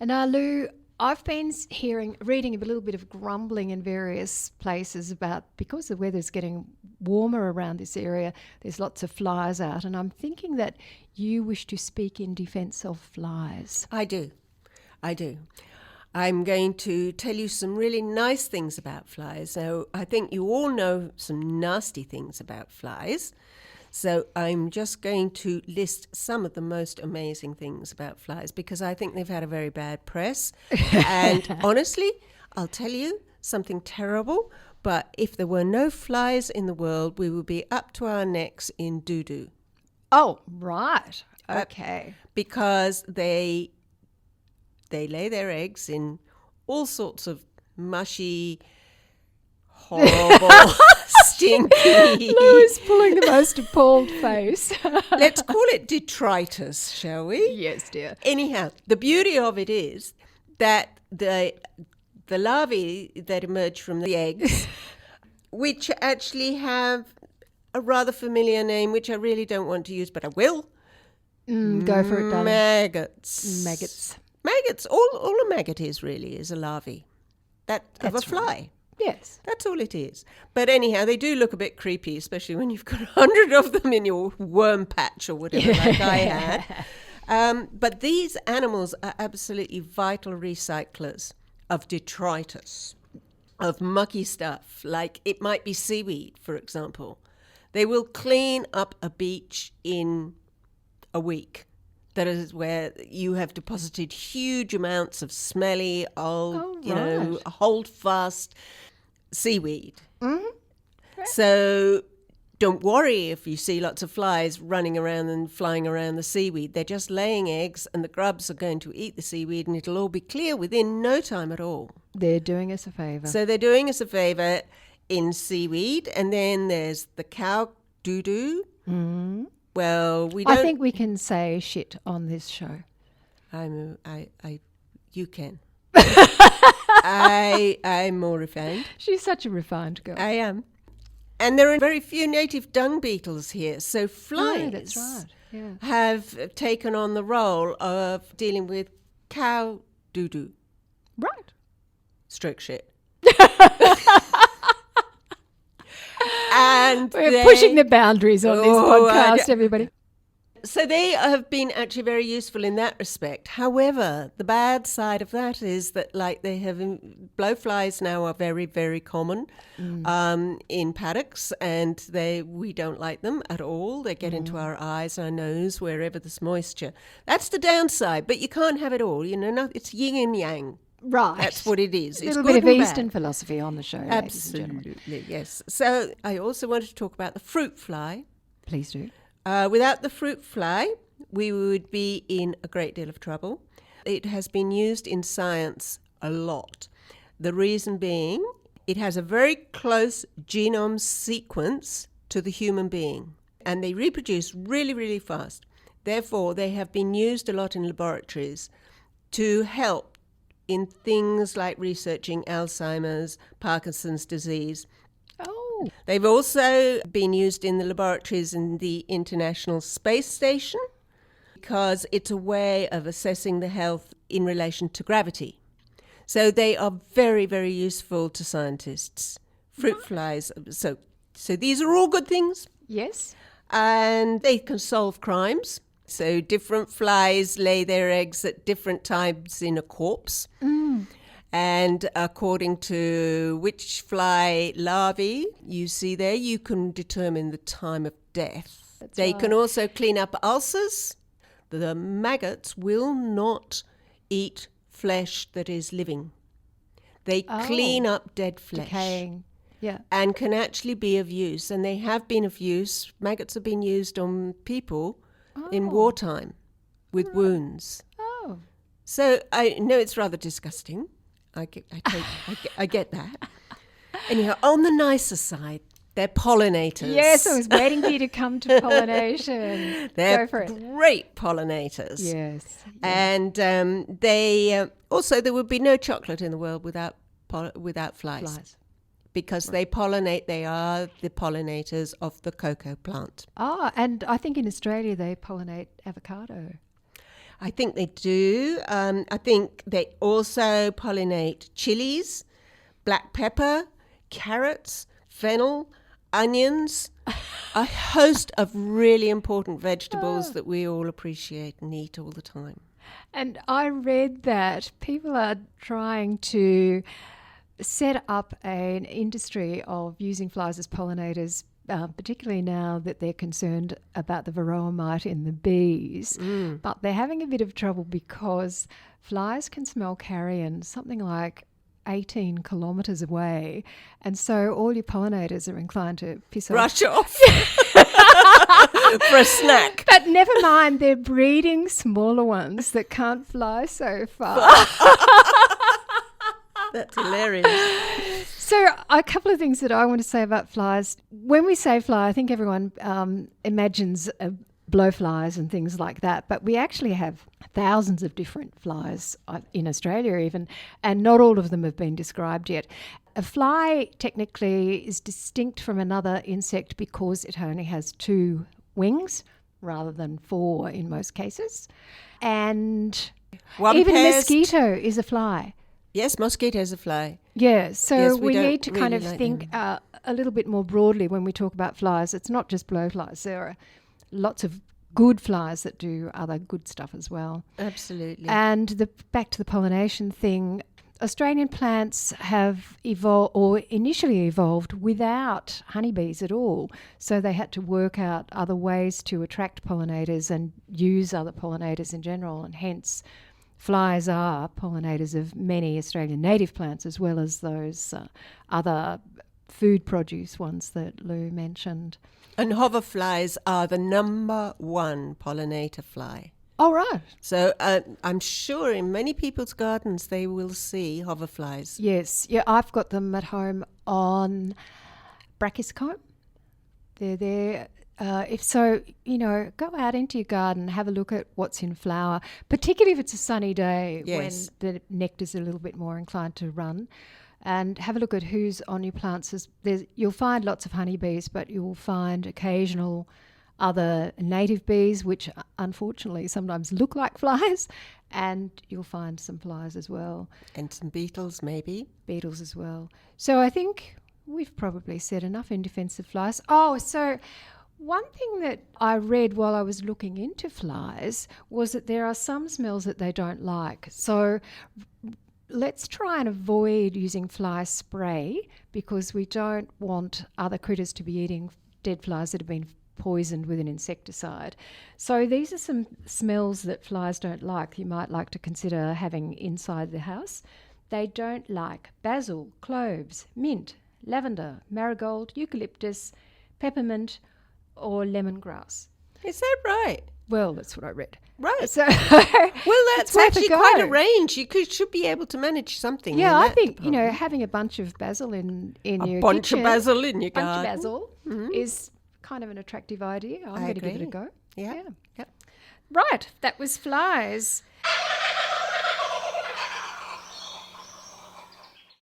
And now, Lou, I've been reading a little bit of grumbling in various places about because the weather's getting warmer around this area, there's lots of flies out. And I'm thinking that you wish to speak in defence of flies. I do. I'm going to tell you some really nice things about flies. So I think you all know some nasty things about flies. So I'm just going to list some of the most amazing things about flies because I think they've had a very bad press. And honestly, I'll tell you something terrible, but if there were no flies in the world, we would be up to our necks in doo-doo. Oh, right. Okay. Because they lay their eggs in all sorts of mushy, horrible, stinky. Lou is pulling the most appalled face. Let's call it detritus, shall we? Yes, dear. Anyhow, the beauty of it is that the larvae that emerge from the eggs, which actually have a rather familiar name, which I really don't want to use, but I will. Go for it, darling. Maggots. Maggots. All a maggot is really is a larvae of a fly. Right. Yes. That's all it is. But anyhow, they do look a bit creepy, especially when you've got 100 of them in your worm patch or whatever, like I had. But these animals are absolutely vital recyclers of detritus, of mucky stuff, like it might be seaweed, for example. They will clean up a beach in a week. That is where you have deposited huge amounts of smelly, old, hold fast seaweed. Mm-hmm. So don't worry if you see lots of flies running around and flying around the seaweed. They're just laying eggs and the grubs are going to eat the seaweed and it'll all be clear within no time at all. They're doing us a favour. So they're doing us a favour in seaweed. And then there's the cow doo-doo. Mm. Well, we don't... I think we can say shit on this show. You can. I'm more refined. She's such a refined girl. I am. And there are very few native dung beetles here. So flies that's right. Yeah. have taken on the role of dealing with cow doo-doo. Right. Stroke shit. And we're pushing the boundaries on this podcast, everybody. So they have been actually very useful in that respect. However, the bad side of that is that, like, blowflies now are very, very common in paddocks, and we don't like them at all. They get into our eyes, our nose, wherever there's moisture. That's the downside, but you can't have it all. It's yin and yang. Right. That's what it is. A little bit of Eastern philosophy on the show. Absolutely, yes. So I also wanted to talk about the fruit fly. Please do. Without the fruit fly, we would be in a great deal of trouble. It has been used in science a lot. The reason being, it has a very close genome sequence to the human being, and they reproduce really, really fast. Therefore, they have been used a lot in laboratories to help in things like researching Alzheimer's, Parkinson's disease. Oh. They've also been used in the laboratories in the International Space Station because it's a way of assessing the health in relation to gravity. So they are very, very useful to scientists. Fruit flies. So these are all good things. Yes. And they can solve crimes. So different flies lay their eggs at different times in a corpse. Mm. And according to which fly larvae you see there, you can determine the time of death. They can also clean up ulcers. The maggots will not eat flesh that is living. They clean up dead flesh. Decaying. Yeah. And can actually be of use. And they have been of use. Maggots have been used on people in wartime with wounds. Oh. So I know it's rather disgusting. I get that. Anyhow, on the nicer side, they're pollinators. Yes, I was waiting for you to come to pollination. They're Go for it. great pollinators. Yes. And they also, there would be no chocolate in the world without flies. Because they pollinate, they are the pollinators of the cocoa plant. And I think in Australia they pollinate avocado. I think they do. I think they also pollinate chilies, black pepper, carrots, fennel, onions, a host of really important vegetables that we all appreciate and eat all the time. And I read that people are trying to set up an industry of using flies as pollinators, particularly now that they're concerned about the varroa mite in the bees. But they're having a bit of trouble because flies can smell carrion something like 18 kilometres away, and so all your pollinators are inclined to piss off. Rush off for a snack. But never mind, they're breeding smaller ones that can't fly so far. That's hilarious. So a couple of things that I want to say about flies. When we say fly, I think everyone imagines blowflies and things like that, but we actually have thousands of different flies in Australia even, and not all of them have been described yet. A fly technically is distinct from another insect because it only has 2 wings rather than 4 in most cases. And even mosquito is a fly. Yes, mosquito's a fly. Yeah, so Yes, we don't need to kind really of like think a little bit more broadly when we talk about flies. It's not just blowflies. There are lots of good flies that do other good stuff as well. Absolutely. And back to the pollination thing, Australian plants have evolved, or initially evolved, without honeybees at all. So they had to work out other ways to attract pollinators and use other pollinators in general, and hence flies are pollinators of many Australian native plants as well as those other food produce ones that Lou mentioned. And hoverflies are the number 1 pollinator fly. Oh, right. So I'm sure in many people's gardens they will see hoverflies. Yes. Yeah, I've got them at home on Brachyscome. They're there. If so, go out into your garden, have a look at what's in flower, particularly if it's a sunny day when the nectar's a little bit more inclined to run. And have a look at who's on your plants. You'll find lots of honeybees, but you'll find occasional other native bees, which unfortunately sometimes look like flies, and you'll find some flies as well. And some beetles, maybe. Beetles as well. So I think we've probably said enough in defence of flies. Oh, so one thing that I read while I was looking into flies was that there are some smells that they don't like. So let's try and avoid using fly spray because we don't want other critters to be eating dead flies that have been poisoned with an insecticide. So these are some smells that flies don't like you might like to consider having inside the house. They don't like basil, cloves, mint, lavender, marigold, eucalyptus, peppermint, or lemongrass. Is that right? Well, that's what I read. Right. So, well, that's actually quite a go. range. You should be able to manage something. Yeah, in I that think, department. having a bunch of basil in your kitchen. A bunch of basil in your bunch garden. of basil is kind of an attractive idea. I'm going to give it a go. Yeah. Right, that was flies.